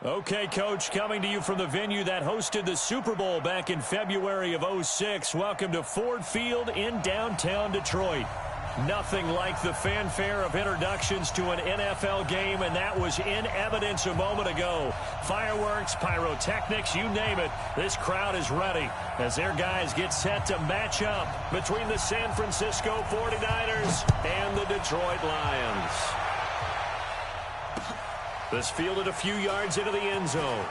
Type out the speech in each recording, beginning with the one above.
Okay, Coach, coming to you from the venue that hosted the Super Bowl back in February of '06. Welcome to Ford Field in downtown Detroit. Nothing like the fanfare of introductions to an NFL game, and that was in evidence a moment ago. Fireworks, pyrotechnics, you name it. This crowd is ready as their guys get set to match up between the San Francisco 49ers and the Detroit Lions. This fielded a few yards into the end zone.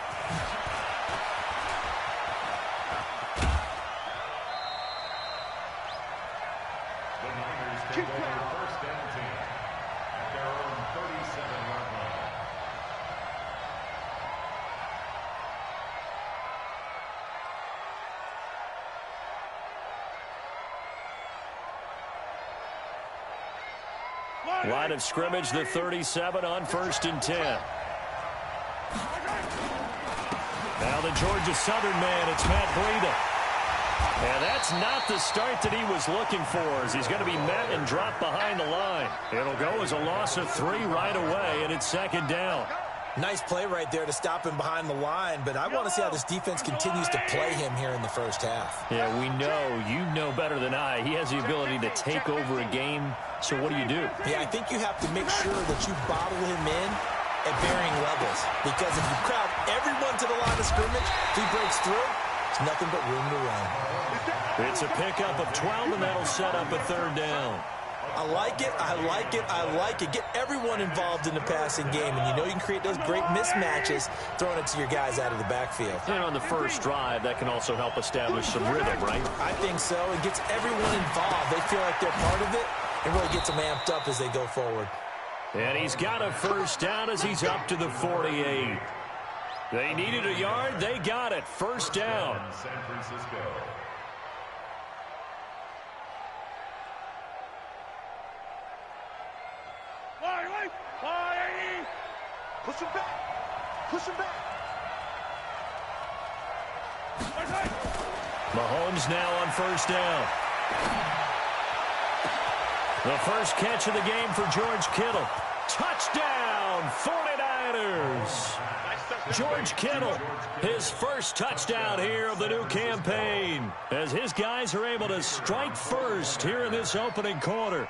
Line of scrimmage, the 37 on 1st and 10. Now the Georgia Southern man, it's Matt Breida. And that's not the start that he was looking for, as he's going to be met and dropped behind the line. It'll go as a loss of 3 right away, and it's 2nd down. Nice play right there to stop him behind the line, but I want to see how this defense continues to play him here in the first half. Yeah, we know. You know better than I. He has the ability to take over a game, so what do you do? Yeah, I think you have to make sure that you bottle him in at varying levels, because if you crowd everyone to the line of scrimmage, if he breaks through, it's nothing but room to run. It's a pickup of 12, and that'll set up a 3rd down. I like it, I like it, I like it. Get everyone involved in the passing game, and you know you can create those great mismatches throwing it to your guys out of the backfield. And on the first drive, that can also help establish some rhythm, right? I think so. It gets everyone involved. They feel like they're part of it, and really gets them amped up as they go forward. And he's got a 1st down as he's up to the 48. They needed a yard. They got it. 1st down. San Francisco. Push him back. Push him back. Mahomes now on 1st down. The first catch of the game for George Kittle. Touchdown, 49ers. George Kittle, his first touchdown here of the new campaign, as his guys are able to strike first here in this opening quarter.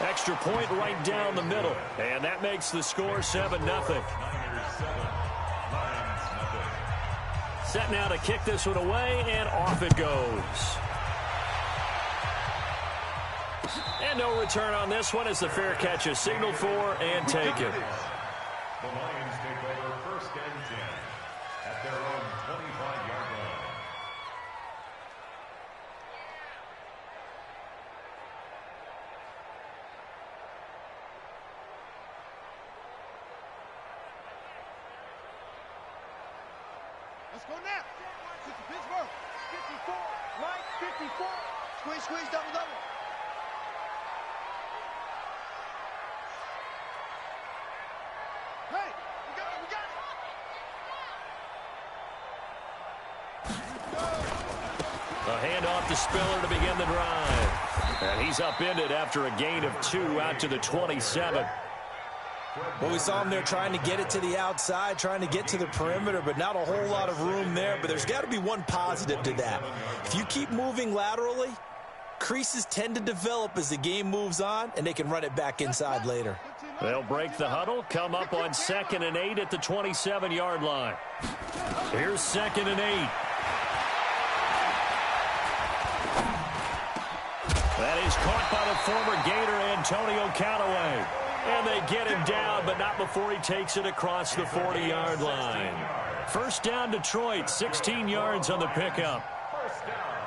Extra point right down the middle, and that makes the score 7-0. Set now to kick this one away, and off it goes. And no return on this one as the fair catch is signaled for and taken. The Lions take over 1st and 10 at their own 25-yard line. Let's go now. To Pittsburgh. 54. Right, 54. Squeeze, squeeze, double, double. Hey, we got it, we got it. A handoff to Spiller to begin the drive. And he's upended after a gain of 2 out to the 27. Well, we saw him there trying to get it to the outside, trying to get to the perimeter, but not a whole lot of room there. But there's got to be one positive to that. If you keep moving laterally, creases tend to develop as the game moves on, and they can run it back inside later. They'll break the huddle, come up on 2nd and 8 at the 27-yard line. Here's 2nd and 8. That is caught by the former Gator Antonio Callaway. And they get him down, but not before he takes it across the 40-yard line. 1st down, Detroit, 16 yards on the pickup. 1st down.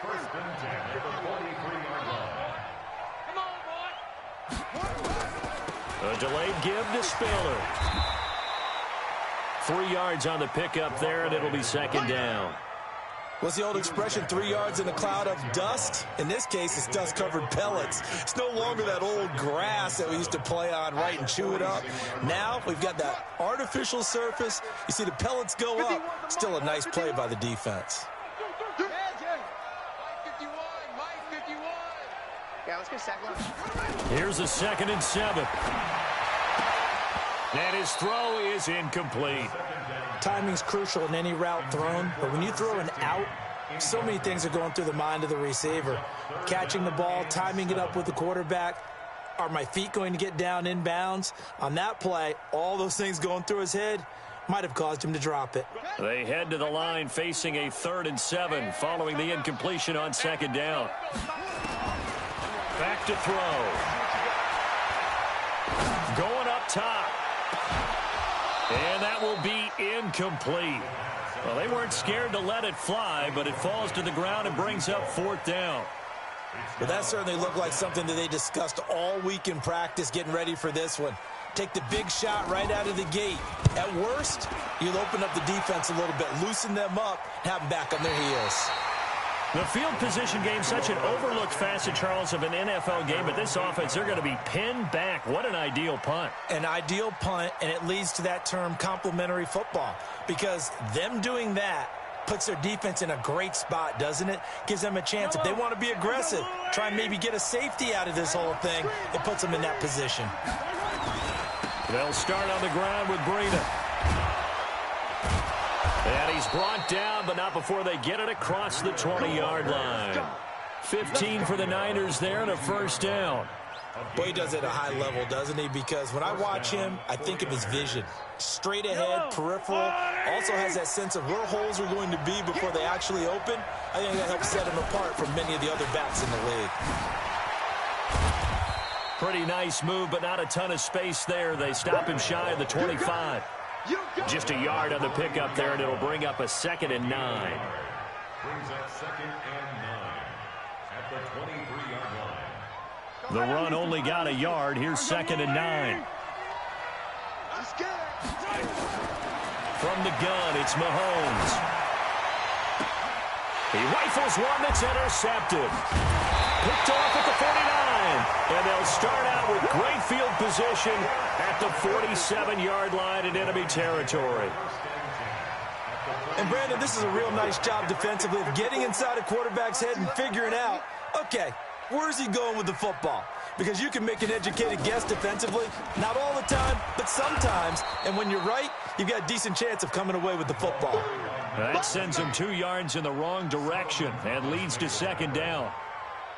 1st and 10 at the 43-yard line. Come on, boy. A delayed give to Spiller. 3 yards on the pickup there, and it'll be 2nd down. What's the old expression, 3 yards in a cloud of dust? In this case, it's dust-covered pellets. It's no longer that old grass that we used to play on, right, and chew it up. Now we've got that artificial surface. You see the pellets go up. Still a nice play by the defense. Yeah, let's go second one. Here's a 2nd and 7. And his throw is incomplete. Timing's crucial in any route thrown, but when you throw an out, so many things are going through the mind of the receiver. Catching the ball, timing it up with the quarterback. Are my feet going to get down inbounds? On that play, all those things going through his head might have caused him to drop it. They head to the line facing a 3rd and 7 following the incompletion on 2nd down. Back to throw. Going up top. And that will be incomplete. Well, they weren't scared to let it fly, but it falls to the ground and brings up 4th down. But that certainly looked like something that they discussed all week in practice getting ready for this one. Take the big shot right out of the gate. At worst, you'll open up the defense a little bit, loosen them up, have them back on their heels. The field position game, such an overlooked facet, Charles, of an NFL game, but this offense, they're going to be pinned back. What an ideal punt. An ideal punt, and it leads to that term complementary football, because them doing that puts their defense in a great spot, doesn't it? Gives them a chance. If they want to be aggressive, try and maybe get a safety out of this whole thing, it puts them in that position. They'll start on the ground with Breida. And he's brought down, but not before they get it across the 20-yard line. 15 for the Niners there and a 1st down. Boy, he does it at a high level, doesn't he? Because when I watch him, I think of his vision. Straight ahead, peripheral. Also has that sense of where holes are going to be before they actually open. I think that helps set him apart from many of the other backs in the league. Pretty nice move, but not a ton of space there. They stop him shy of the 25. Just a yard on the pickup there, and it'll bring up a 2nd and 9. Brings up 2nd and 9 at the 23-yard line. The run only got a yard. Here's 2nd and 9. From the gun, it's Mahomes. He rifles one that's intercepted. Picked off at the 49. And they'll start out with great field position at the 47-yard line in enemy territory. And, Brandon, this is a real nice job defensively of getting inside a quarterback's head and figuring out, okay, where's he going with the football? Because you can make an educated guess defensively, not all the time, but sometimes. And when you're right, you've got a decent chance of coming away with the football. That sends him 2 yards in the wrong direction and leads to 2nd down.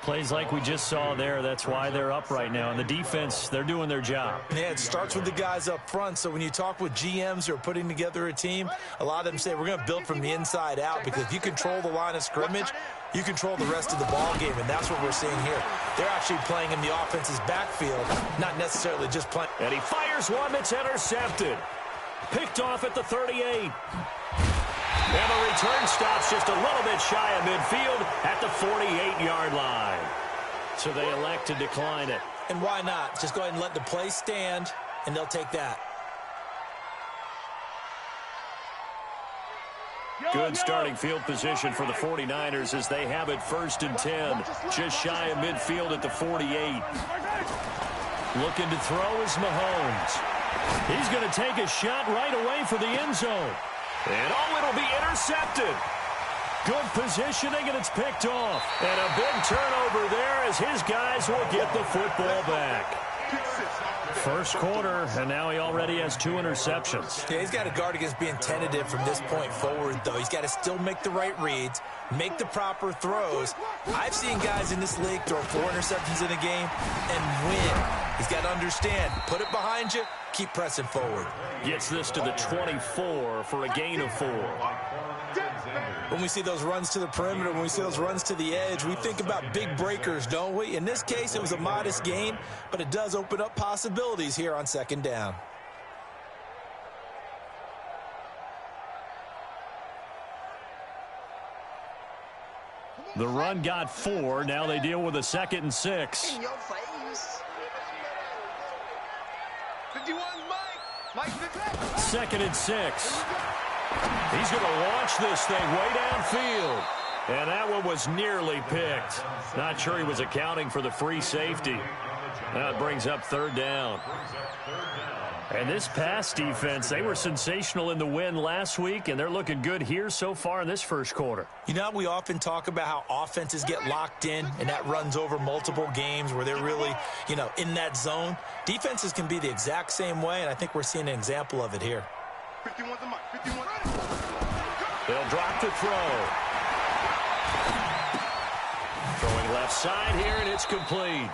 Plays like we just saw there. That's why they're up right now. And the defense, they're doing their job. Yeah, it starts with the guys up front. So when you talk with GMs who are putting together a team, a lot of them say we're going to build from the inside out, because if you control the line of scrimmage, you control the rest of the ball game, and that's what we're seeing here. They're actually playing in the offense's backfield, not necessarily just playing. And he fires one that's intercepted. Picked off at the 38. And the return stops just a little bit shy of midfield at the 48-yard line. So they elect to decline it. And why not? Just go ahead and let the play stand, and they'll take that. Good starting field position for the 49ers as they have it 1st and 10. Just shy of midfield at the 48. Looking to throw is Mahomes. He's going to take a shot right away for the end zone. And it'll be intercepted. Good positioning, and it's picked off. And a big turnover there as his guys will get the football back. First quarter, and now he already has 2 interceptions. Yeah, he's got to guard against being tentative from this point forward, though. He's got to still make the right reads, make the proper throws. I've seen guys in this league throw 4 interceptions in a game and win. He's got to understand, put it behind you, keep pressing forward. Gets this to the 24 for a gain of 4. When we see those runs to the perimeter, when we see those runs to the edge, we think about big breakers, don't we? In this case, it was a modest gain, but it does open up possibilities here on 2nd down. The run got 4. Now they deal with a 2nd and 6. In your face. 51, Mike. 2nd and 6. He's going to launch this thing way downfield. And that one was nearly picked. Not sure he was accounting for the free safety. Now it brings up 3rd down. And this pass defense, they were sensational in the win last week, and they're looking good here so far in this first quarter. You know, we often talk about how offenses get locked in, and that runs over multiple games where they're really, you know, in that zone. Defenses can be the exact same way, and I think we're seeing an example of it here. 51's the mark. 51. They'll drop to throw. Throwing left side here, and it's complete.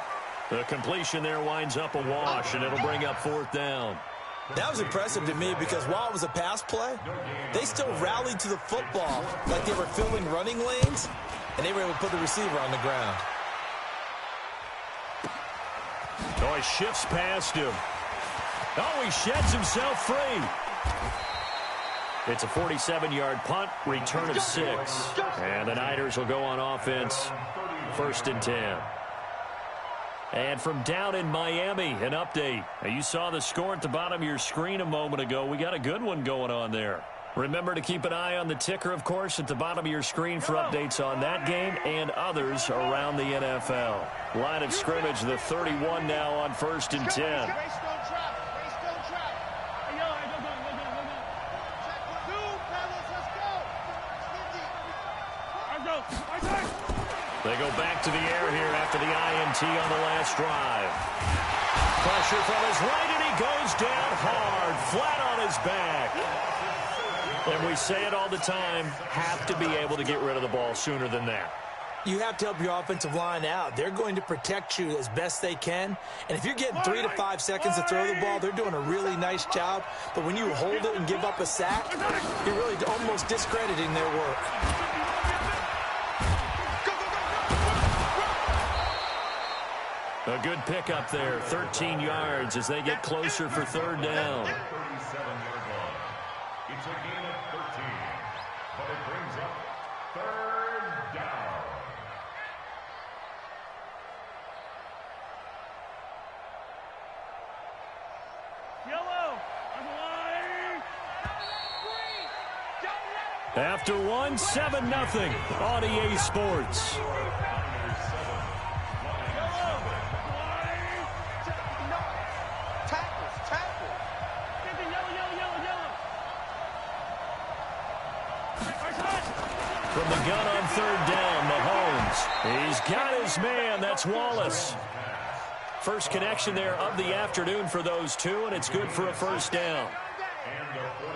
The completion there winds up a wash, and it'll bring up 4th down. That was impressive to me because while it was a pass play, they still rallied to the football like they were filling running lanes, and they were able to put the receiver on the ground. Oh, he shifts past him. Oh, he sheds himself free. It's a 47-yard punt, return of 6. And the Niners will go on offense, 1st and 10. And from down in Miami, an update. Now, you saw the score at the bottom of your screen a moment ago. We got a good one going on there. Remember to keep an eye on the ticker, of course, at the bottom of your screen for updates on that game and others around the NFL. Line of scrimmage, the 31 now on 1st and 10. They go back to the air here after the INT on the last drive. Pressure from his right, and he goes down hard, flat on his back. And we say it all the time, have to be able to get rid of the ball sooner than that. You have to help your offensive line out. They're going to protect you as best they can. And if you're getting 3 to 5 seconds to throw the ball, they're doing a really nice job. But when you hold it and give up a sack, you're really almost discrediting their work. A good pickup there, 13 yards as they get closer for 3rd down. 37-yard line. It's a gain of 13, but it brings up 3rd down. Yellow. After one, 7-0 on EA Sports. From the gun on 3rd down, Mahomes. He's got his man. That's Wallace. First connection there of the afternoon for those two, and it's good for a 1st down.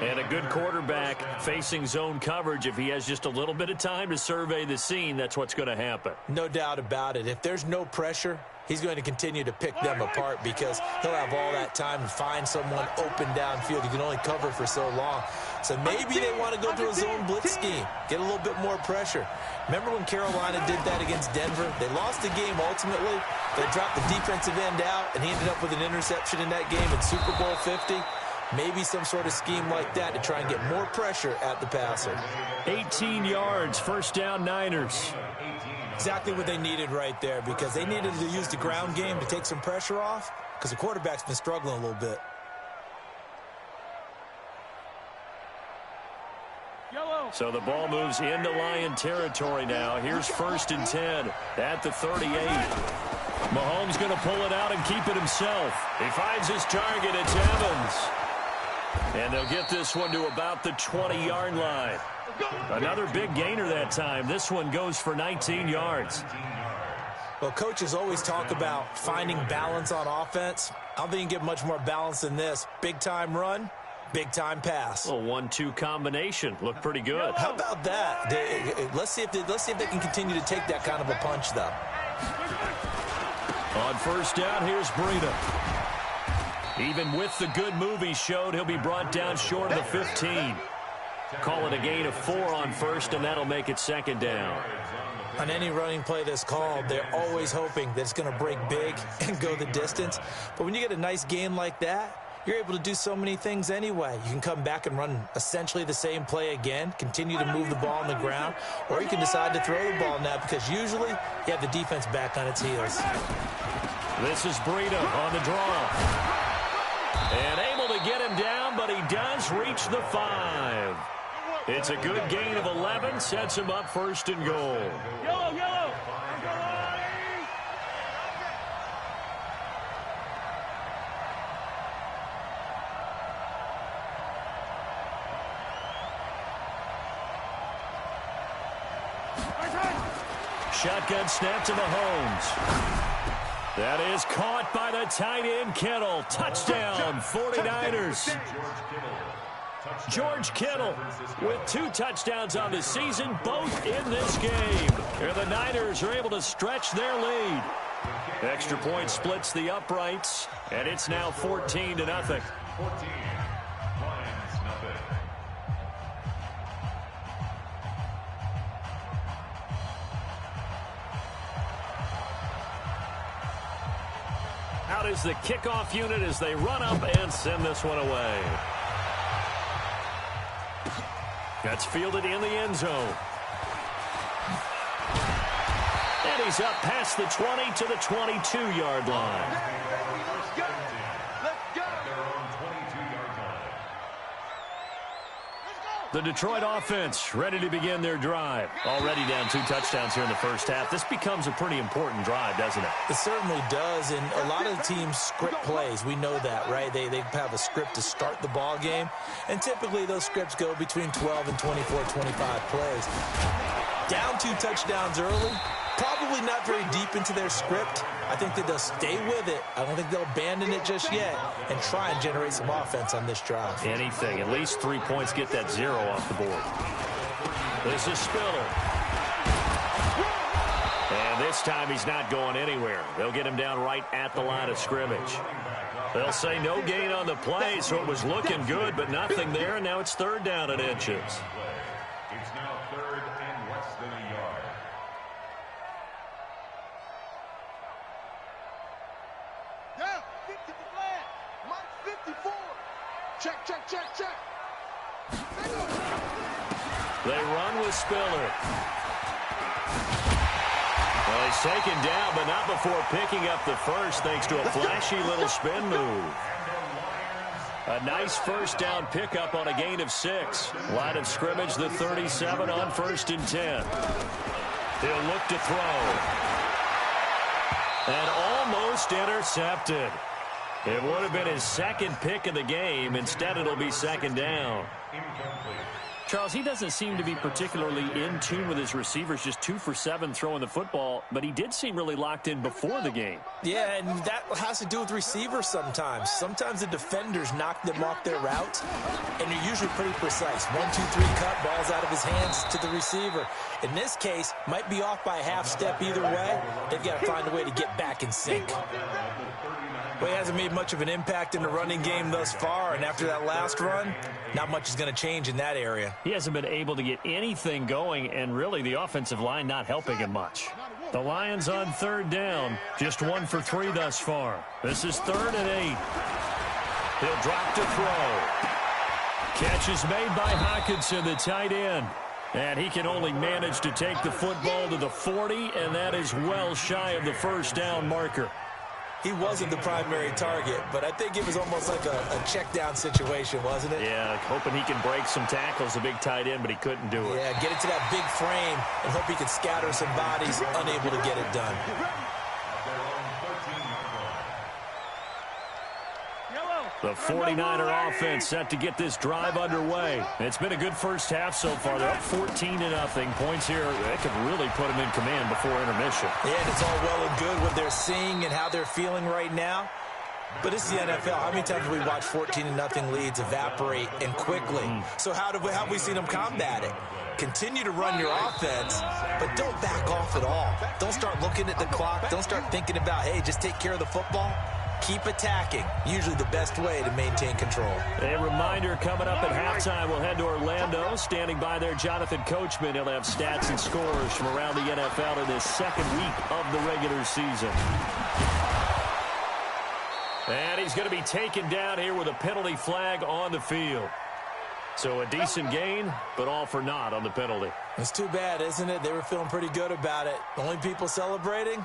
And a good quarterback facing zone coverage. If he has just a little bit of time to survey the scene, that's what's going to happen. No doubt about it. If there's no pressure, he's going to continue to pick them apart because he'll have all that time to find someone open downfield. You can only cover for so long. So maybe they want to go to a zone blitz scheme, get a little bit more pressure. Remember when Carolina did that against Denver? They lost the game ultimately. They dropped the defensive end out, and he ended up with an interception in that game in Super Bowl 50. Maybe some sort of scheme like that to try and get more pressure at the passer. 18 yards, 1st down Niners. Exactly what they needed right there because they needed to use the ground game to take some pressure off because the quarterback's been struggling a little bit. So the ball moves into Lion territory now. Here's 1st and 10 at the 38. Mahomes going to pull it out and keep it himself. He finds his target. It's Evans. And they'll get this one to about the 20-yard line. Another big gainer that time. This one goes for 19 yards. Well, coaches always talk about finding balance on offense. I don't think you can get much more balance than this. Big-time run, big-time pass. A 1-2 combination. Looked pretty good. How about that? Let's see if they can continue to take that kind of a punch, though. On 1st down, here's Breida. Even with the good move he showed, he'll be brought down short of the 15. Call it a gain of 4 on 1st, and that'll make it 2nd down. On any running play that's called, they're always hoping that it's going to break big and go the distance. But when you get a nice gain like that, you're able to do so many things anyway. You can come back and run essentially the same play again, continue to move the ball on the ground, or you can decide to throw the ball now because usually you have the defense back on its heels. This is Breida on the draw. And able to get him down, but he does reach the 5. It's a good gain of 11, sets him up 1st and goal. Yellow. shotgun snap to Mahomes. That is caught by the tight end, Kittle. Touchdown, 49ers. George Kittle with 2 touchdowns on the season, both in this game. And the Niners are able to stretch their lead. Extra point splits the uprights, and it's now 14-0. 14, Lions, nothing. Out is the kickoff unit as they run up and send this one away. That's fielded in the end zone. And he's up past the 20 to the 22-yard line. Let's go. Their own 22-yard line. The Detroit offense ready to begin their drive. Already down 2 touchdowns here in the first half. This becomes a pretty important drive, doesn't it? It certainly does, and a lot of the teams script plays. We know that, right? They have a script to start the ball game, and typically those scripts go between 12 and 24, 25 plays. Down 2 touchdowns early, probably not very deep into their script. I think that they'll stay with it. I don't think they'll abandon it just yet and try and generate some offense on this drive. Anything. At least 3 points, get that 0 off the board. This is Spiller. And this time he's not going anywhere. They'll get him down right at the line of scrimmage. They'll say no gain on the play, so it was looking good, but nothing there, and now it's 3rd down and inches. It's now 3rd and less than a yard. Yeah, 50 the flag. Mike 54. Check. They run with Spiller. Well, he's taken down, but not before picking up the first, thanks to a flashy little spin move. A nice 1st down pickup on a gain of 6. Line of scrimmage, the 37 on 1st and 10. He'll look to throw. And almost intercepted. It would have been his 2nd pick of the game. Instead, it'll be 2nd down. Incomplete. Charles, he doesn't seem to be particularly in tune with his receivers, just 2 for 7 throwing the football, but he did seem really locked in before the game. Yeah, and that has to do with receivers sometimes. Sometimes the defenders knock them off their route, and they're usually pretty precise. 1, 2, 3 cut, balls out of his hands to the receiver. In this case, might be off by a half step either way. They've got to find a way to get back in sync. Well, he hasn't made much of an impact in the running game thus far, and after that last run, not much is going to change in that area. He hasn't been able to get anything going, and really the offensive line not helping him much. The Lions on 3rd down, just 1 for 3 thus far. This is 3rd and 8. He'll drop to throw. Catch is made by Hockenson, the tight end. And he can only manage to take the football to the 40, and that is well shy of the 1st down marker. He wasn't the primary target, but I think it was almost like a check-down situation, wasn't it? Yeah, hoping he can break some tackles, a big tight end, but he couldn't do it. Yeah, get it to that big frame and hope he can scatter some bodies, unable to get it done. The 49er offense set to get this drive underway. It's been a good first half so far. They're up 14-0. Points here, that could really put them in command before intermission. Yeah, and it's all well and good what they're seeing and how they're feeling right now. But this is the NFL. How many times have we watched 14-0 leads evaporate and quickly? So how have we seen them combat it? Continue to run your offense, but don't back off at all. Don't start looking at the clock. Don't start thinking about, hey, just take care of the football. Keep attacking. Usually the best way to maintain control. A reminder coming up at halftime. We'll head to Orlando. Standing by there, Jonathan Coachman. He'll have stats and scores from around the NFL in this 2nd week of the regular season. And he's going to be taken down here with a penalty flag on the field. So a decent gain, but all for naught on the penalty. It's too bad, isn't it? They were feeling pretty good about it. The only people celebrating,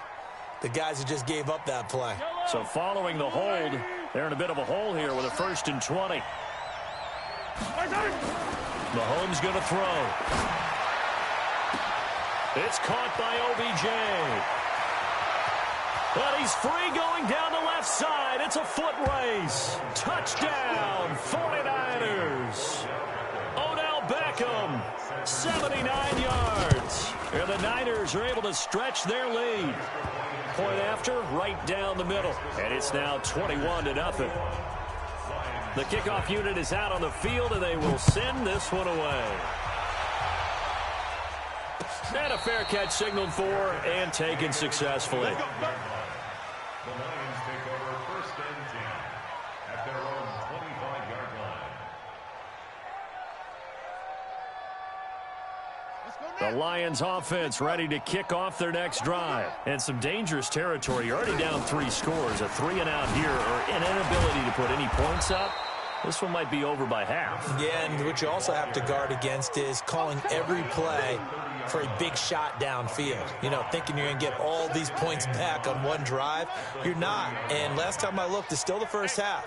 the guys who just gave up that play. So following the hold, they're in a bit of a hole here with a 1st and 20. Mahomes going to throw. It's caught by OBJ. But he's free going down the left side. It's a foot race. Touchdown, 49ers. Odell Beckham Beckham, 79 yards. And the Niners are able to stretch their lead. Point after, right down the middle. And it's now 21-0. The kickoff unit is out on the field, and they will send this one away. And a fair catch signaled for and taken successfully. The Lions take over 1st and 10 at their own 25-yard line. The Lions offense ready to kick off their next drive. And some dangerous territory. You're already down 3 scores. A 3-and-out here or an inability to put any points up. This one might be over by half. Yeah, and what you also have to guard against is calling every play for a big shot downfield. You know, thinking you're going to get all these points back on one drive. You're not. And last time I looked, it's still the first half.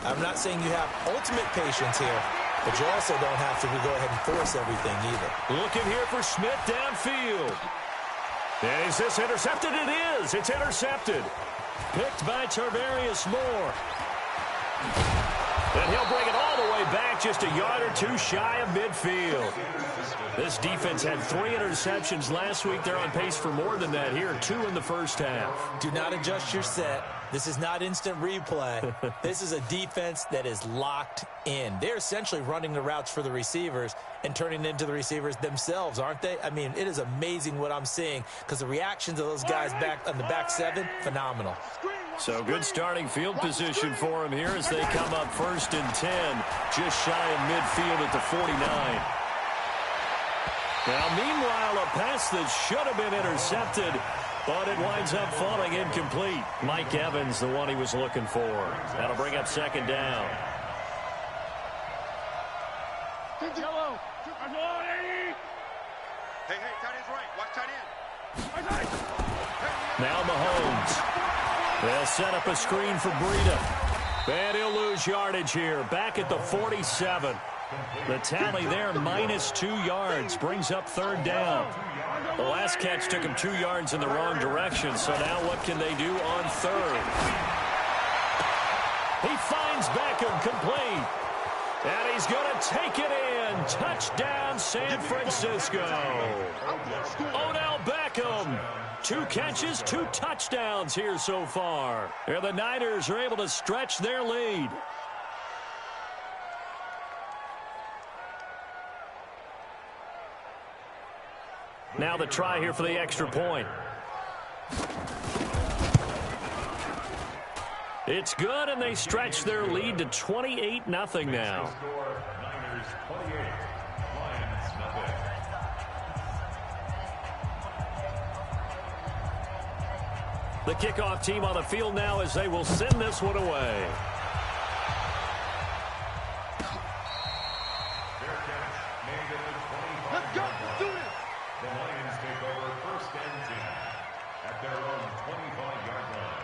I'm not saying you have ultimate patience here, but you also don't have to go ahead and force everything either. Looking here for Smith downfield. And is this intercepted? It is. It's intercepted. Picked by Tarvarius Moore. And he'll bring it all the way back, just a yard or two shy of midfield. This defense had 3 interceptions last week. They're on pace for more than that here, 2 in the first half. Do not adjust your set. This is not instant replay. This is a defense that is locked in. They're essentially running the routes for the receivers and turning it into the receivers themselves, aren't they? I mean, it is amazing what I'm seeing because the reactions of those guys back on the back 7, phenomenal. So good starting field position for them here as they come up 1st and 10, just shy of midfield at the 49. Now, meanwhile, a pass that should have been intercepted, but it winds up falling incomplete. Mike Evans, the one he was looking for. That'll bring up 2nd down. Hey, tight end's right. Watch tight end. Now Mahomes. They'll set up a screen for Breida. And he'll lose yardage here. Back at the 47. The tally there, -2 yards. Brings up 3rd down. The last catch took him 2 yards in the wrong direction. So now what can they do on 3rd? He finds Beckham complete. And he's going to take it in. Touchdown, San Francisco. Odell Beckham. 2 catches, 2 touchdowns here so far. And the Niners are able to stretch their lead. Now the try here for the extra point. It's good, and they stretch their lead to 28-0 now. Niners 28, Lions nothing. The kickoff team on the field now as they will send this one away. Fair catch made at the 25. Let's go. Let's do this. The Lions take over 1st and 10 at their own 25-yard line.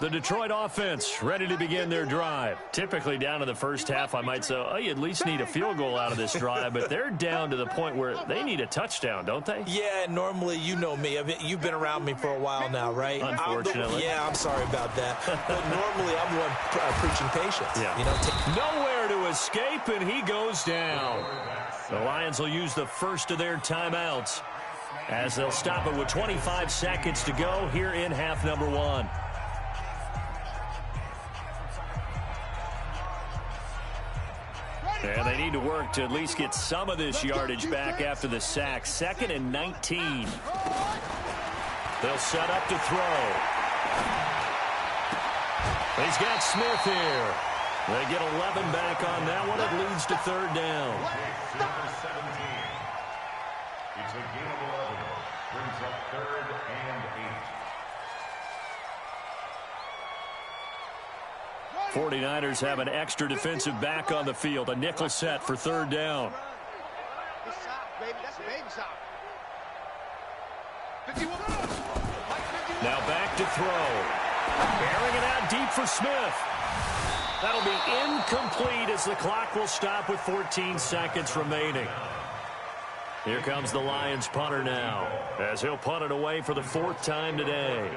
The Detroit offense ready to begin their drive. Typically down to the first half, I might say, oh, you at least need a field goal out of this drive, but they're down to the point where they need a touchdown, don't they? Yeah, normally, you know me. You've been around me for a while now, right? Unfortunately. I'm sorry about that. But normally, I'm one preaching patience. Yeah. You know, nowhere to escape, and he goes down. The Lions will use the first of their timeouts as they'll stop it with 25 seconds to go here in half number 1. And they need to work to at least get some of this yardage back after the sack. 2nd and 19. They'll set up to throw. He's got Smith here. They get 11 back on that one. It leads to 3rd down. Number 17. It's a gain of 11. Brings up 3rd and 8. 49ers have an extra defensive back on the field. A nickel set for 3rd down. It's soft, baby. That's a baby soft. 51. Now back to throw. Airing it out deep for Smith. That'll be incomplete as the clock will stop with 14 seconds remaining. Here comes the Lions punter now, as he'll punt it away for the 4th time today.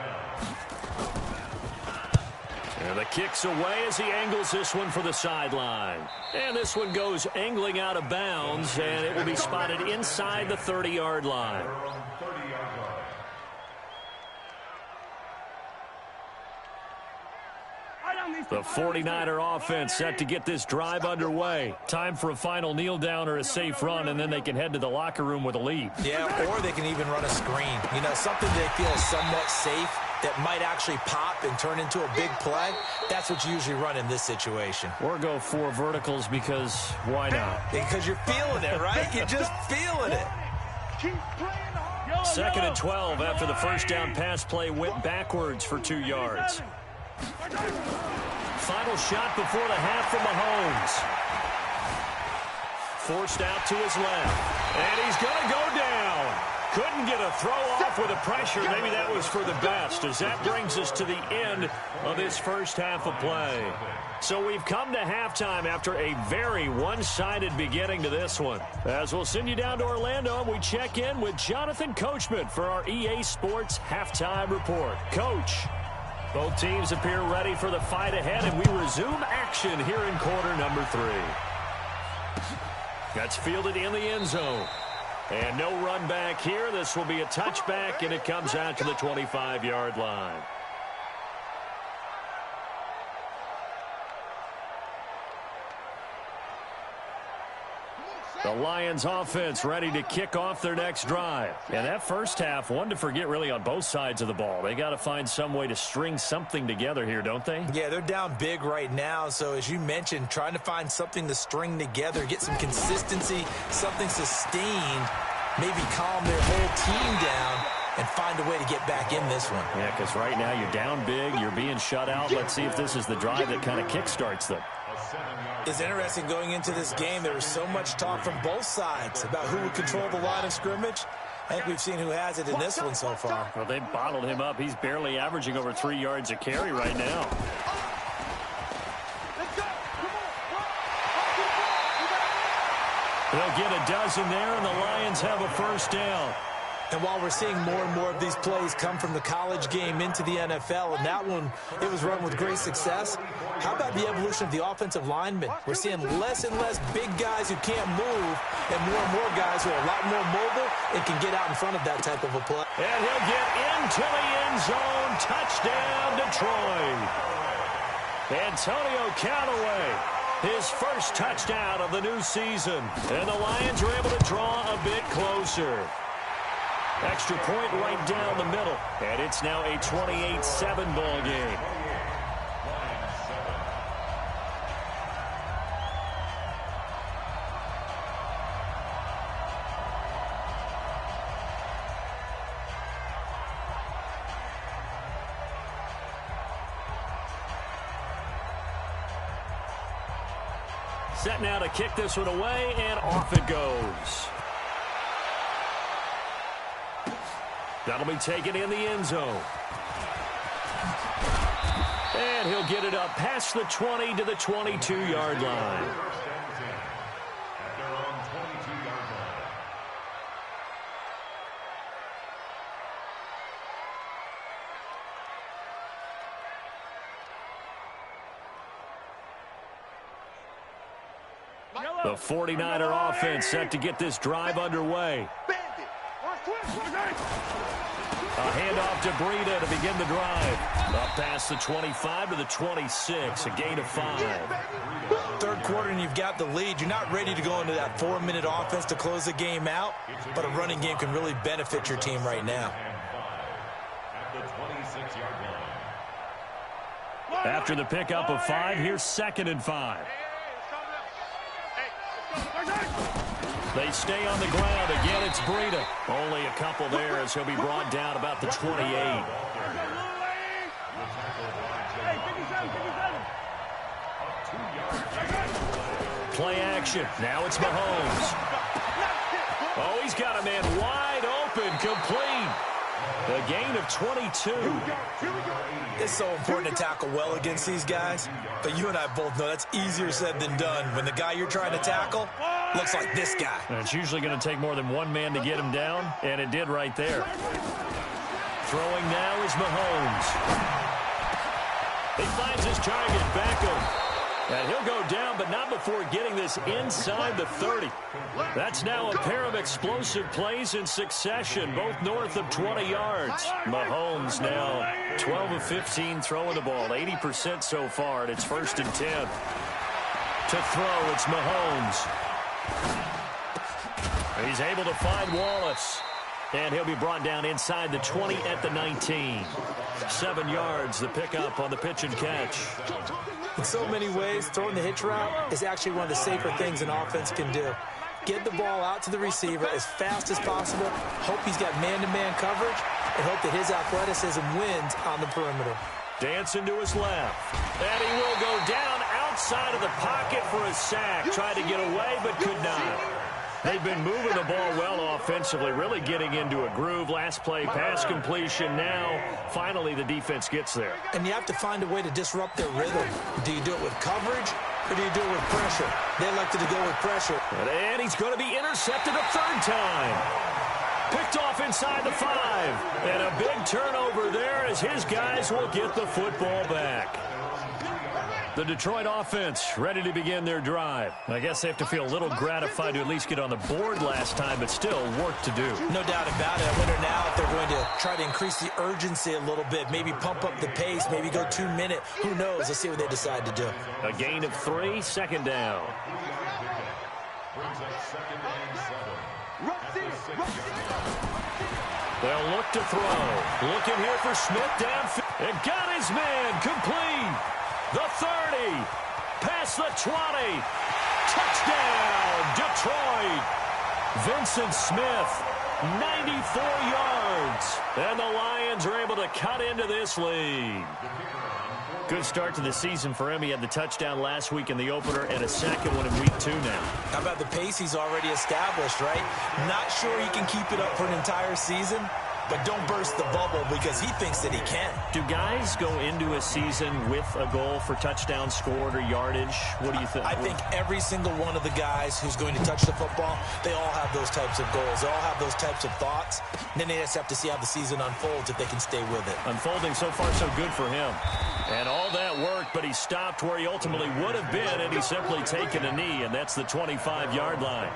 And the kick's away as he angles this one for the sideline. And this one goes angling out of bounds, and it will be spotted inside the 30-yard line. The 49er offense set to get this drive underway. Time for a final kneel down or a safe run, and then they can head to the locker room with a lead. Yeah, or they can even run a screen. You know, something they feel is somewhat safe that might actually pop and turn into a big play. That's what you usually run in this situation. Or go 4 verticals because why not? Because you're feeling it, right? You're just feeling it. Second and 12 after the first down pass play went backwards for 2 yards. Final shot before the half from Mahomes. Forced out to his left. And he's going to go down. Couldn't get a throw off with the pressure. Maybe that was for the best, as that brings us to the end of this first half of play. So we've come to halftime after a very one-sided beginning to this one. As we'll send you down to Orlando, and we check in with Jonathan Coachman for our EA Sports Halftime Report. Coach, both teams appear ready for the fight ahead, and we resume action here in quarter number 3. That's fielded in the end zone. And no run back here. This will be a touchback, and it comes out to the 25-yard line. The Lions offense ready to kick off their next drive. And that first half, one to forget really on both sides of the ball. They got to find some way to string something together here, don't they? Yeah, they're down big right now. So as you mentioned, trying to find something to string together, get some consistency, something sustained, maybe calm their whole team down and find a way to get back in this one. Yeah, because right now you're down big, you're being shut out. Let's see if this is the drive that kind of kickstarts them. It's interesting going into this game. There was so much talk from both sides about who would control the line of scrimmage. I think we've seen who has it in this one so far. Well, they bottled him up. He's barely averaging over 3 yards a carry right now. They'll get a dozen there, and the Lions have a first down. And while we're seeing more and more of these plays come from the college game into the NFL, and that one, it was run with great success, how about the evolution of the offensive linemen? We're seeing less and less big guys who can't move and more guys who are a lot more mobile and can get out in front of that type of a play. And he'll get into the end zone. Touchdown, Detroit. Antonio Callaway, his first touchdown of the new season. And the Lions are able to draw a bit closer. Extra point right down the middle. And it's now a 28-7 ball game. Set now to kick this one away, and off it goes. That'll be taken in the end zone. And he'll get it up past the 20 to the 22-yard line. The 49er offense set to get this drive underway. A handoff to Breida to begin the drive. Up past the 25 to the 26, a gain of 5. Third quarter and you've got the lead. You're not ready to go into that 4-minute offense to close the game out, but a running game can really benefit your team right now. After the pickup of 5, here's 2nd and 5. They stay on the ground. Again, it's Breida. Only a couple there as he'll be brought down about the 28. Play action. Now it's Mahomes. Oh, he's got a man wide open, complete. A gain of 22. It's so important to tackle well against these guys, but you and I both know that's easier said than done when the guy you're trying to tackle looks like this guy. And it's usually going to take more than one man to get him down, and it did right there. Throwing now is Mahomes. He finds his target, Beckham. And he'll go down, but not before getting this inside the 30. That's now a pair of explosive plays in succession, both north of 20 yards. Mahomes now 12 of 15 throwing the ball, 80% so far, and it's 1st and 10. To throw, it's Mahomes. He's able to find Wallace. And he'll be brought down inside the 20 at the 19. 7 yards, the pickup on the pitch and catch. In so many ways, throwing the hitch route is actually one of the safer things an offense can do. Get the ball out to the receiver as fast as possible, hope he's got man-to-man coverage, and hope that his athleticism wins on the perimeter. Dancing to his left. And he will go down outside of the pocket for a sack. Tried to get away, but could not. They've been moving the ball well offensively, really getting into a groove. Last play, pass completion. Now, finally, the defense gets there. And you have to find a way to disrupt their rhythm. Do you do it with coverage, or do you do it with pressure? They elected to go with pressure. And he's going to be intercepted a 3rd time. Picked off inside the 5. And a big turnover there as his guys will get the football back. The Detroit offense ready to begin their drive. I guess they have to feel a little gratified to at least get on the board last time, but still work to do. No doubt about it. I wonder now if they're going to try to increase the urgency a little bit, maybe pump up the pace, maybe go 2-minute. Who knows? Let's see what they decide to do. A gain of 3, 2nd down. They'll look to throw. Looking here for Smith downfield. And got his man complete. The 30, past the 20, touchdown, Detroit. Vincent Smith, 94 yards. And the Lions are able to cut into this lead. Good start to the season for him. He had the touchdown last week in the opener and a second one in week 2 now. How about the pace he's already established, right? Not sure he can keep it up for an entire season, but don't burst the bubble because he thinks that he can. Do guys go into a season with a goal for touchdown scored or yardage? What do you think? I think every single one of the guys who's going to touch the football, they all have those types of goals. They all have those types of thoughts. And then they just have to see how the season unfolds if they can stay with it. Unfolding so far so good for him. And all that worked, but he stopped where he ultimately would have been, and he's simply taken a knee, and that's the 25-yard line.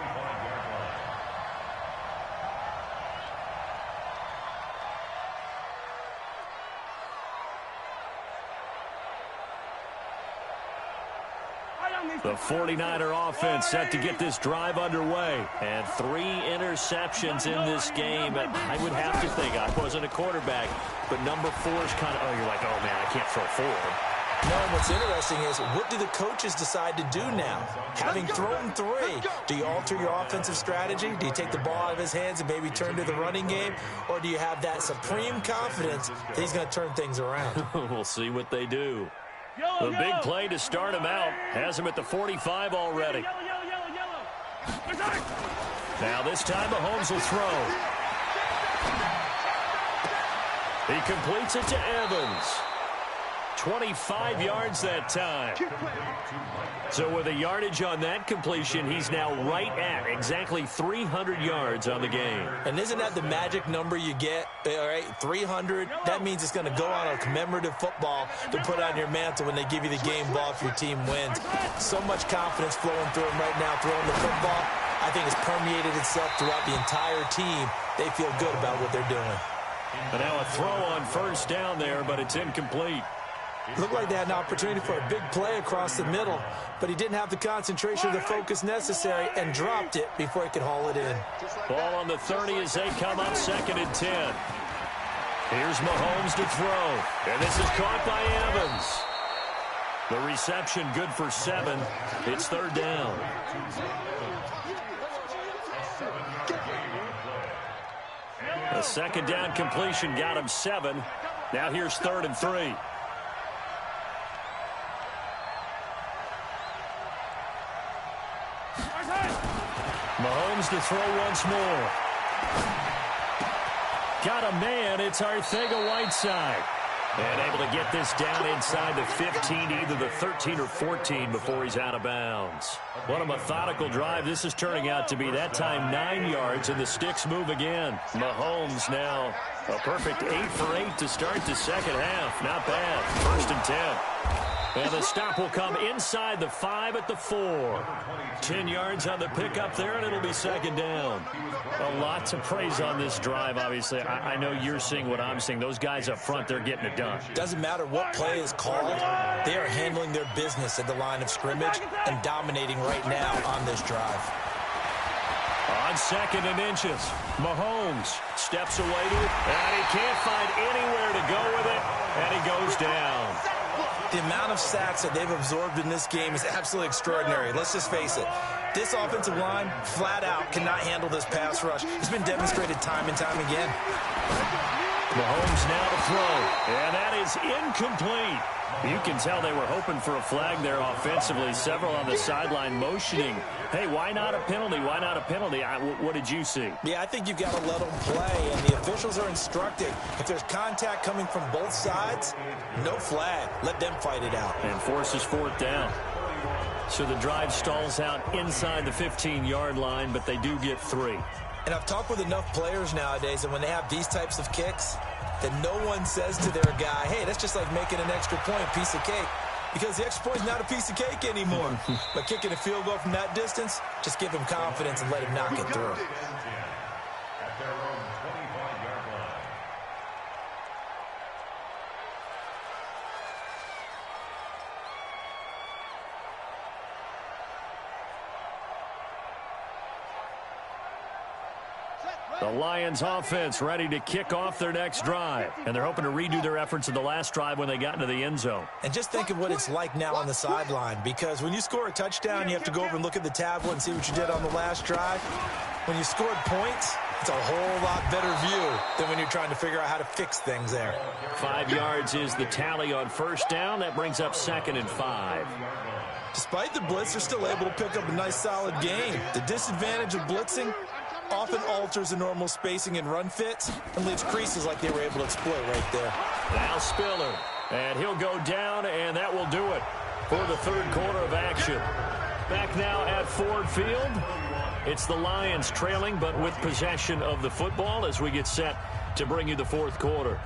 The 49er offense set to get this drive underway. And 3 interceptions in this game. I would have to think, I wasn't a quarterback, but number 4 is kind of, you're like, oh, man, I can't throw 4. No, what's interesting is, what do the coaches decide to do now? Having thrown 3, do you alter your offensive strategy? Do you take the ball out of his hands and maybe turn to the running game? Or do you have that supreme confidence that he's going to turn things around? We'll see what they do. The big play to start him out has him at the 45 already. Now this time Mahomes will throw. He completes it to Evans. 25 yards that time. So with a yardage on that completion, he's now right at exactly 300 yards on the game. And isn't that the magic number you get? All right, 300. That means it's going to go on a commemorative football to put on your mantle when they give you the game ball if your team wins. So much confidence flowing through him right now, throwing the football. I think it's permeated itself throughout the entire team. They feel good about what they're doing. And now a throw on 1st down there, but it's incomplete. Looked like they had an opportunity for a big play across the middle, but he didn't have the concentration or the focus necessary and dropped it before he could haul it in. Ball on the 30 as they come up 2nd and 10. Here's Mahomes to throw, and this is caught by Evans. The reception good for 7. It's 3rd down. A 2nd down completion got him 7. Now here's 3rd and 3. Mahomes to throw once more. Got a man. It's Arcega-Whiteside. And able to get this down inside the 15, either the 13 or 14 before he's out of bounds. What a methodical drive this is turning out to be. That time 9 yards, and the sticks move again. Mahomes now a perfect 8 for 8 to start the second half. Not bad. 1st and 10. And the stop will come inside the 5 at the 4. 10 yards on the pickup there, and it'll be 2nd down. A lot to praise on this drive, obviously. I know you're seeing what I'm seeing. Those guys up front, they're getting it done. Doesn't matter what play is called. They are handling their business at the line of scrimmage and dominating right now on this drive. On 2nd and inches, Mahomes steps away to it, and he can't find anywhere to go with it, and he goes down. The amount of sacks that they've absorbed in this game is absolutely extraordinary. Let's just face it. This offensive line, flat out, cannot handle this pass rush. It's been demonstrated time and time again. Mahomes now to throw, and that is incomplete. You can tell they were hoping for a flag there offensively. Several on the sideline motioning, hey, why not a penalty? Why not a penalty? What did you see? Yeah, I think you've got to let them play, and the officials are instructed. If there's contact coming from both sides, no flag. Let them fight it out. And forces 4th down. So the drive stalls out inside the 15-yard line, but they do get 3. And I've talked with enough players nowadays, and when they have these types of kicks, that no one says to their guy, hey, that's just like making an extra point, piece of cake. Because the extra point is not a piece of cake anymore. But kicking a field goal from that distance, just give him confidence and let him knock it through. At their own 25-yard line. The Lions offense ready to kick off their next drive. And they're hoping to redo their efforts in the last drive when they got into the end zone. And just think of what it's like now on the sideline, because when you score a touchdown, you have to go over and look at the tablet and see what you did on the last drive. When you scored points, it's a whole lot better view than when you're trying to figure out how to fix things there. 5 yards is the tally on 1st down. That brings up 2nd and 5. Despite the blitz, they're still able to pick up a nice, solid gain. The disadvantage of blitzing often alters the normal spacing and run fits and leaves creases like they were able to exploit right there. Now Spiller, and he'll go down, and that will do it for the 3rd quarter of action. Back now at Ford Field. It's the Lions trailing, but with possession of the football as we get set to bring you the 4th quarter.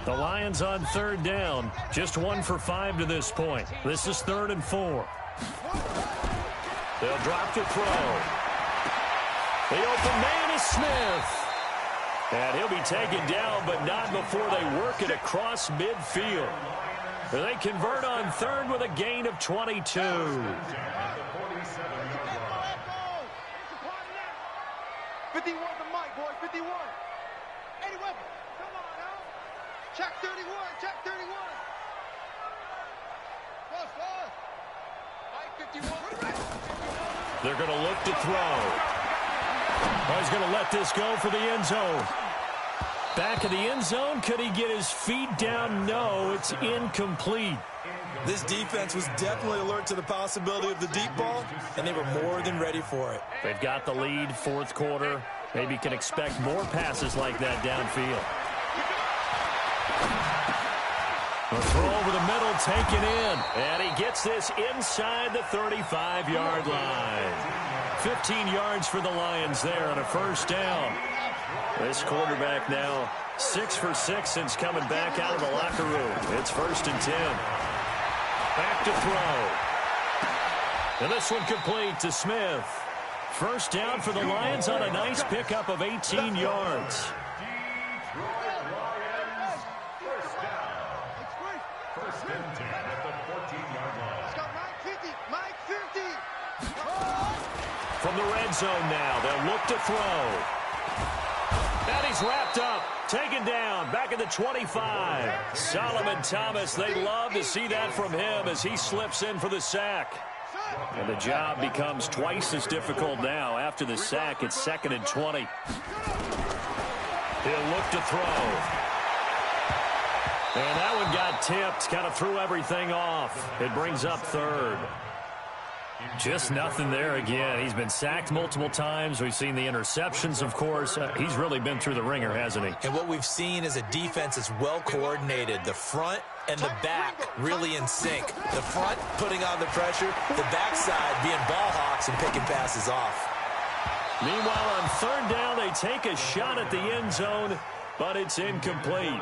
The Lions on 3rd down. Just 1 for 5 to this point. This is 3rd and 4. They'll drop to throw. The open man is Smith. And he'll be taken down, but not before they work it across midfield. They convert on 3rd with a gain of 22. 51 to Mike, boy, 51. Eddie Weber, come on now. Check 31, check 31. Close, close. Mike 51. They're going to look to throw. Oh, he's going to let this go for the end zone. Back of the end zone. Could he get his feet down? No, it's incomplete. This defense was definitely alert to the possibility of the deep ball, and they were more than ready for it. They've got the lead, 4th quarter. Maybe can expect more passes like that downfield. The throw over the middle, taken in. And he gets this inside the 35-yard line. 15 yards for the Lions there on a 1st down. This quarterback now 6 for 6 since coming back out of the locker room. It's 1st and 10. Back to throw. And this one complete to Smith. 1st down for the Lions on a nice pickup of 18 yards. First and 10 at the 14-yard line. Let's go, Mike 50, Mike 50. From the red zone now, they'll look to throw. And he's wrapped up, taken down, back at the 25. Solomon Thomas, they love to see that from him as he slips in for the sack. And the job becomes twice as difficult now. After the sack, it's 2nd and 20. He'll look to throw. And that one got tipped, kind of threw everything off. It brings up third. Just nothing there again. He's been sacked multiple times. We've seen the interceptions, of course. He's really been through the ringer, hasn't he? And what we've seen is a defense that's well coordinated. The front and the back really in sync. The front putting on the pressure, the backside being ball hawks and picking passes off. Meanwhile, on third down, they take a shot at the end zone, but it's incomplete.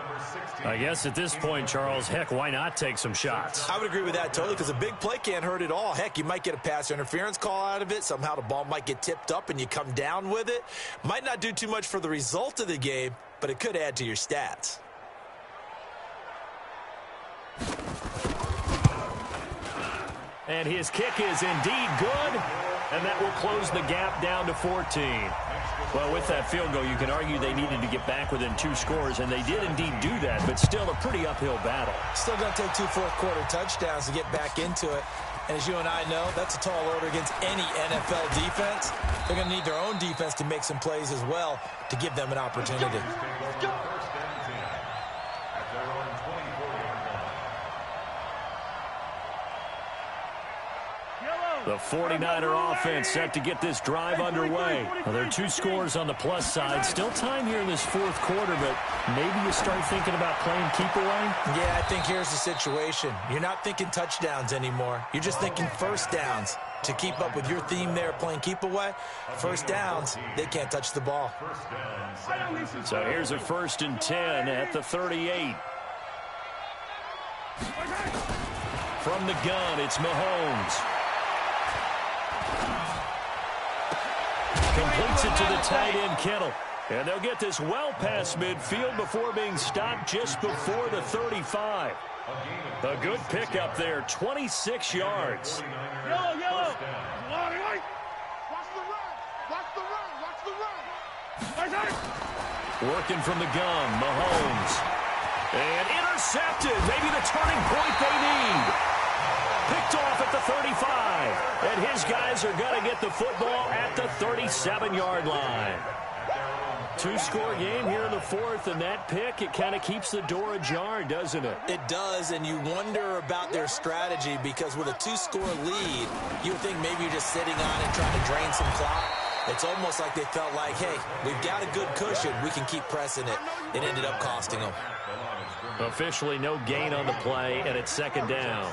I guess at this point, Charles, heck, why not take some shots? I would agree with that totally, because a big play can't hurt at all. Heck, you might get a pass interference call out of it. Somehow the ball might get tipped up and you come down with it. Might not do too much for the result of the game, but it could add to your stats. And his kick is indeed good, and that will close the gap down to 14. Well, with that field goal, you can argue they needed to get back within 2 scores, and they did indeed do that, but still a pretty uphill battle. Still going to take 2 fourth-quarter touchdowns to get back into it. And as you and I know, that's a tall order against any NFL defense. They're going to need their own defense to make some plays as well to give them an opportunity. The 49er offense set to get this drive underway. Well, there are 2 scores on the plus side. Still time here in this fourth quarter, but maybe you start thinking about playing keep away? Yeah, I think here's the situation. You're not thinking touchdowns anymore. You're just thinking first downs. To keep up with your theme there, playing keep away, first downs, they can't touch the ball. So here's a 1st and 10 at the 38. From the gun, it's Mahomes. Completes it to the tight end, Kittle. And they'll get this well past midfield before being stopped just before the 35. A good pickup there, 26 yards. Yellow. Watch the run. Working from the gun, Mahomes. And intercepted, maybe the turning point they need. Picked off at the 35. And his guys are going to get the football at the 37-yard line. 2-score game here in the fourth, and that pick, it kind of keeps the door ajar, doesn't it? It does, and you wonder about their strategy, because with a 2-score lead, you would think maybe you're just sitting on it trying to drain some clock. It's almost like they felt like, hey, we've got a good cushion. We can keep pressing it. It ended up costing them. Officially no gain on the play, and it's 2nd down.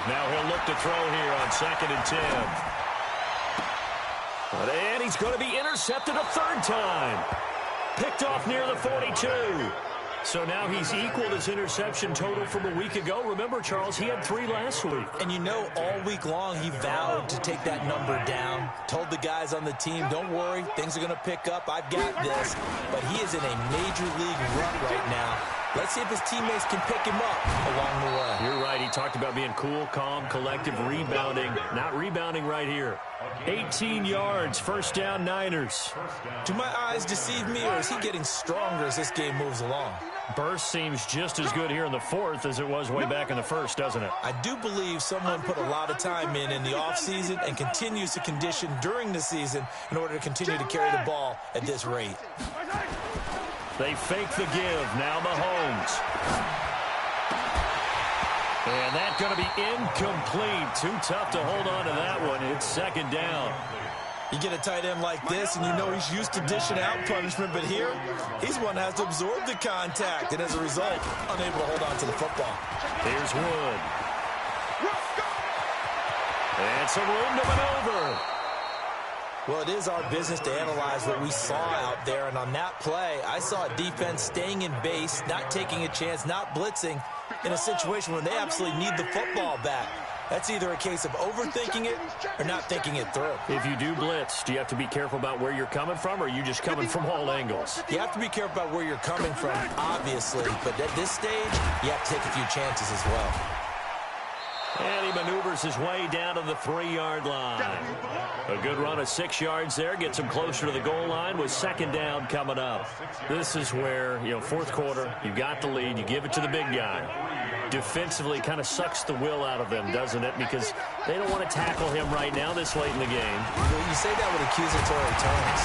Now he'll look to throw here on 2nd and 10. And he's going to be intercepted a 3rd time. Picked off near the 42. So now he's equaled his interception total from a week ago. Remember, Charles, he had 3 last week. And you know, all week long he vowed to take that number down. Told the guys on the team, don't worry, things are going to pick up. I've got this. But he is in a major league rut right now. Let's see if his teammates can pick him up along the way. You're right. He talked about being cool, calm, collective, rebounding. Not rebounding right here. 18 yards, 1st down, Niners. Do my eyes deceive me, or is he getting stronger as this game moves along? Burst seems just as good here in the 4th as it was way back in the 1st, doesn't it? I do believe someone put a lot of time in the offseason and continues to condition during the season in order to continue to carry the ball at this rate. They fake the give. Now Mahomes. And that's going to be incomplete. Too tough to hold on to that one. It's 2nd down. You get a tight end like this, and you know he's used to dishing out punishment, but here, he's one that has to absorb the contact, and as a result, unable to hold on to the football. Here's Wood. And some room to maneuver. Well, it is our business to analyze what we saw out there, and on that play, I saw a defense staying in base, not taking a chance, not blitzing, in a situation where they absolutely need the football back. That's either a case of overthinking it or not thinking it through. If you do blitz, do you have to be careful about where you're coming from, or are you just coming from all angles? You have to be careful about where you're coming from, obviously, but at this stage, you have to take a few chances as well. And he maneuvers his way down to the 3-yard line. A good run of 6 yards there gets him closer to the goal line with 2nd down coming up. This is where, 4th quarter, you've got the lead, you give it to the big guy. defensively kind of sucks the will out of them, doesn't it? Because they don't want to tackle him right now this late in the game. Well, you say that with accusatory tones.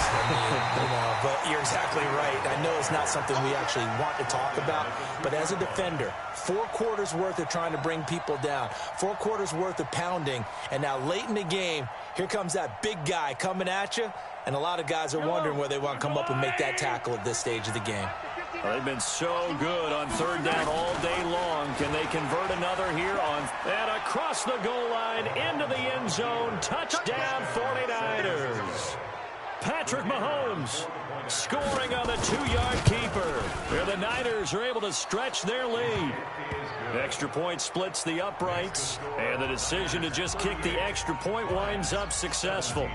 But you're exactly right. I know it's not something we actually want to talk about, but as a defender, 4 quarters worth of trying to bring people down, 4 quarters worth of pounding, and now late in the game, here comes that big guy coming at you, and a lot of guys are wondering whether they want to come up and make that tackle at this stage of the game. Well, they've been so good on third down all day long. Can they convert another here on and across the goal line into the end zone? Touchdown 49ers. Patrick Mahomes scoring on the 2-yard keeper. Where the Niners are able to stretch their lead. Extra point splits the uprights, and the decision to just kick the extra point winds up successful.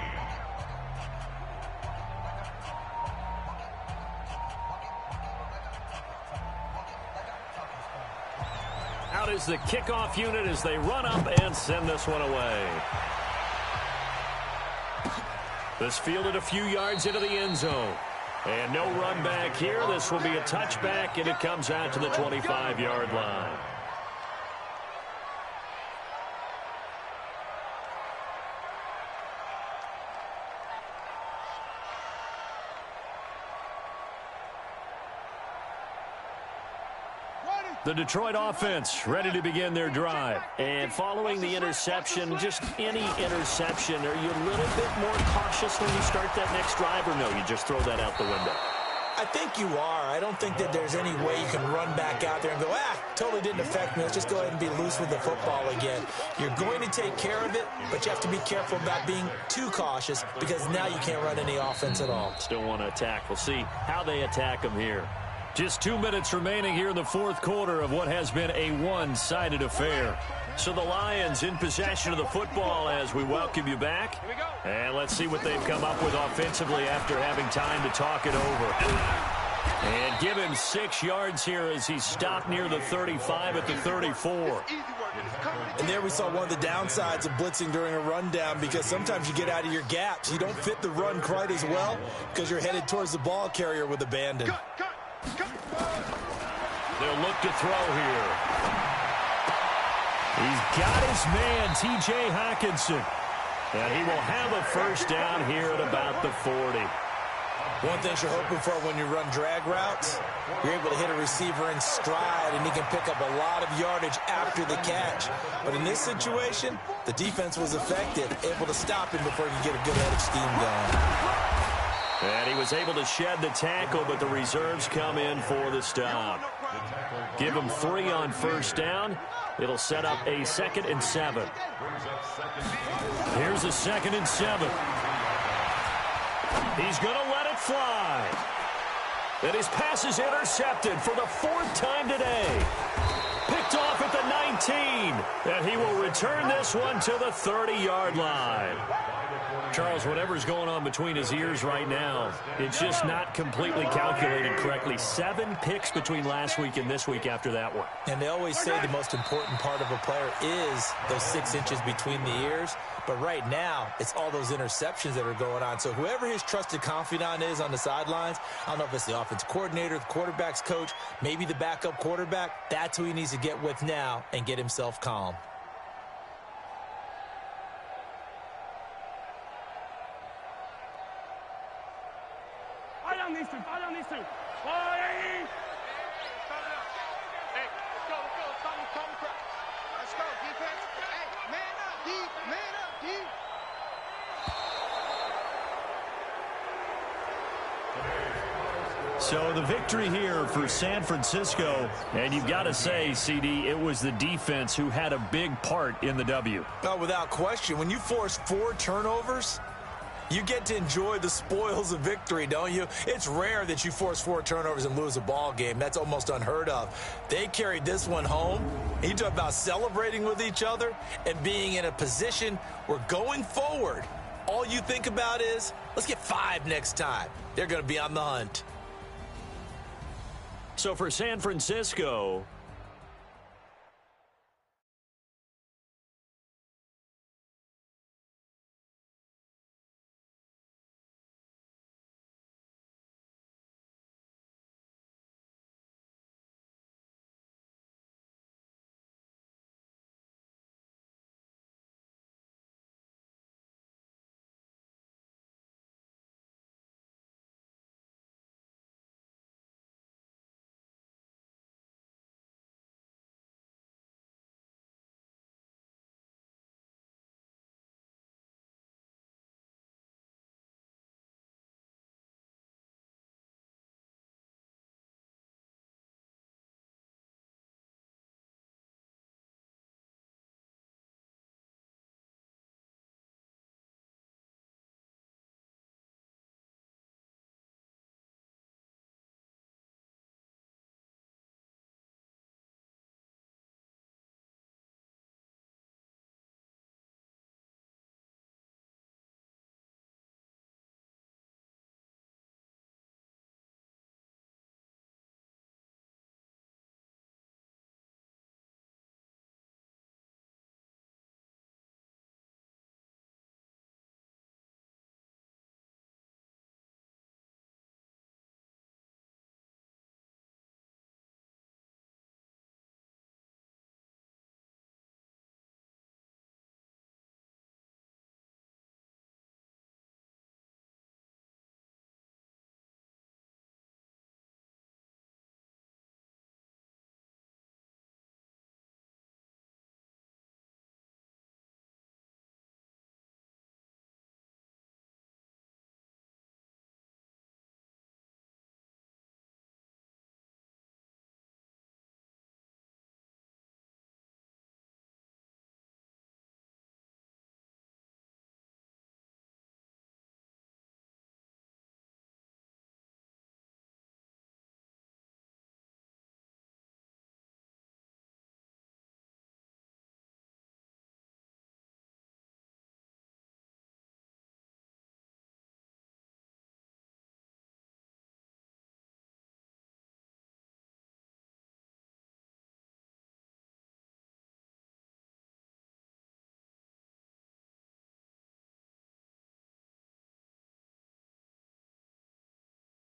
Out is the kickoff unit as they run up and send this one away. This fielded a few yards into the end zone. And no run back here. This will be a touchback, and it comes out to the 25-yard line. The Detroit offense ready to begin their drive. And following the interception, just any interception, are you a little bit more cautious when you start that next drive, or no, you just throw that out the window? I think you are. I don't think that there's any way you can run back out there and go, totally didn't affect me. Let's just go ahead and be loose with the football again. You're going to take care of it, but you have to be careful about being too cautious because now you can't run any offense at all. Still want to attack. We'll see how they attack them here. Just 2 minutes remaining here in the fourth quarter of what has been a one-sided affair. So the Lions in possession of the football as we welcome you back. And let's see what they've come up with offensively after having time to talk it over. And give him 6 yards here as he stopped near the 35 at the 34. And there we saw one of the downsides of blitzing during a rundown because sometimes you get out of your gaps. You don't fit the run quite as well because you're headed towards the ball carrier with abandon. They'll look to throw here. He's got his man, T.J. Hockenson. And he will have a first down here at about the 40. One thing you're hoping for when you run drag routes, you're able to hit a receiver in stride, and he can pick up a lot of yardage after the catch. But in this situation, the defense was effective, able to stop him before he could get a good head of steam going. And he was able to shed the tackle, but the reserves come in for the stop. Give him 3 on first down. It'll set up a 2nd and 7. Here's a 2nd and 7. He's going to let it fly. And his pass is intercepted for the 4th time today. Picked off at the 19. And he will return this one to the 30-yard line. Charles, whatever's going on between his ears right now, it's just not completely calculated correctly. 7 picks between last week and this week after that one. And they always say the most important part of a player is those 6 inches between the ears. But right now, it's all those interceptions that are going on. So whoever his trusted confidant is on the sidelines, I don't know if it's the offense coordinator, the quarterback's coach, maybe the backup quarterback, that's who he needs to get with now and get himself calm. These two. Hey, let's go. Let's go, defense. Hey, man up, D. Man up, D. So the victory here for San Francisco, and you've got to say, CD, it was the defense who had a big part in the W. Oh, without question. When you force 4 turnovers, you get to enjoy the spoils of victory, don't you? It's rare that you force 4 turnovers and lose a ball game. That's almost unheard of. They carried this one home. You talk about celebrating with each other and being in a position where going forward, all you think about is, let's get 5 next time. They're going to be on the hunt. So for San Francisco,